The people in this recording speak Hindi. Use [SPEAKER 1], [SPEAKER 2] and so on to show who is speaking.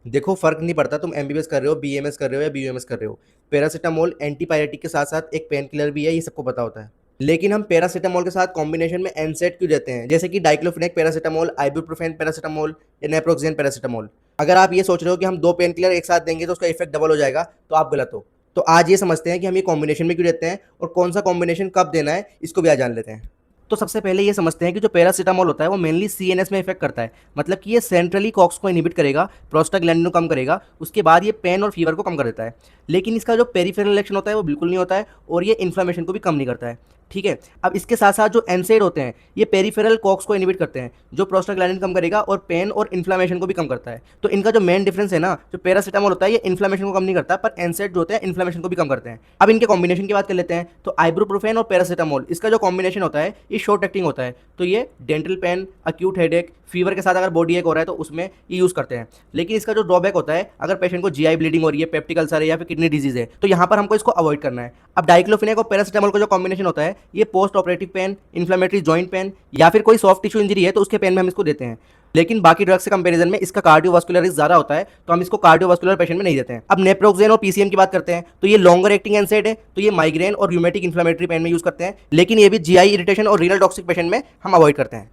[SPEAKER 1] देखो फर्क नहीं पड़ता तुम एमबीबीएस कर रहे हो, बीएमएस कर रहे हो या बीयूएमएस कर रहे हो। पैरासीटामोल एंटीपायरेटिक के साथ साथ एक पेन किलर भी है, ये सबको पता होता है। लेकिन हम पैरासीटामोल के साथ कॉम्बिनेशन में एनसेड क्यों देते हैं, जैसे कि डाइक्लोफिनेक पैरासीटामोल, आइबुप्रोफेन पैरासीटामोल या नेप्रोक्सेन पैरासीटामोल। अगर आप ये सोच रहे हो कि हम दो पेन किलर एक साथ देंगे तो उसका इफेक्ट डबल हो जाएगा, तो आप गलत हो। तो आज ये समझते हैं कि हम ये कॉम्बिनेशन में क्यों देते हैं और कौन सा कॉम्बिनेशन कब देना है, इसको भी आज जान लेते हैं। तो सबसे पहले ये समझते हैं कि जो पैरासीटामोल होता है वो मेनली सीएनएस में इफेक्ट करता है, मतलब कि ये सेंट्रली कॉक्स को इनहिबिट करेगा, प्रोस्टाग्लैंडिन को कम करेगा, उसके बाद ये पेन और फीवर को कम कर देता है। लेकिन इसका जो पेरिफेरल एक्शन होता है वो बिल्कुल नहीं होता है और ये इन्फ्लेमेशन को भी कम नहीं करता है। ठीक है, अब इसके साथ साथ जो एनसेड होते हैं ये पेरिफेरल कॉक्स को इनहिबिट करते हैं, जो प्रोस्टाग्लैंडिन कम करेगा और पेन और इन्फ्लेमेशन को भी कम करता है। तो इनका जो मेन डिफरेंस है ना, जो पैरासीटामोल होता है ये इन्फ्लेमेशन को कम नहीं करता, पर एनसेड जो होते हैं इन्फ्लेमेशन को भी कम करते हैं। अब इनके कॉम्बिनेशन की बात कर लेते हैं। तो आइबुप्रोफेन और पैरासीटामोल, इसका जो कॉम्बिनेशन होता है ये शॉर्ट एक्टिंग होता है। तो ये dental pen, acute headache, fever के साथ अगर बॉडी एक हो रहा है तो उसमें ये यूज़ करते हैं। लेकिन इसका जो ड्रॉबैक होता है, अगर पेशेंट को जीआई ब्लीडिंग हो रही है, पेप्टिक अल्सर है या फिर किडनी डिजीज है, तो यहाँ पर हमको इसको अवॉइड करना है। अब डाइक्लोफिनेक और पैरासीटामोल का जो कॉम्बिनेशन होता है ये post operative pain, inflammatory joint pain या फिर कोई सॉफ्ट टिश्यू इंजरी है तो उसके पेन में हम इसको देते हैं। लेकिन बाकी ड्रग्स से कंपैरिजन में इसका कार्डियोवास्कुलर रिस्क ज़्यादा होता है, तो हम इसको कार्डियोवास्कुलर पेशेंट में नहीं देते हैं। अब नेप्रोक्सेन और पीसीएम की बात करते हैं। तो ये लॉन्गर एक्टिंग एनसेड है, तो ये माइग्रेन और र्यूमेटिक इन्फ्लेमेटरी पेन में यूज़ करते हैं। लेकिन ये भी जीआई इरिटेशन और रीनल टॉक्सिक पेशेंट में हम अवॉइड करते हैं।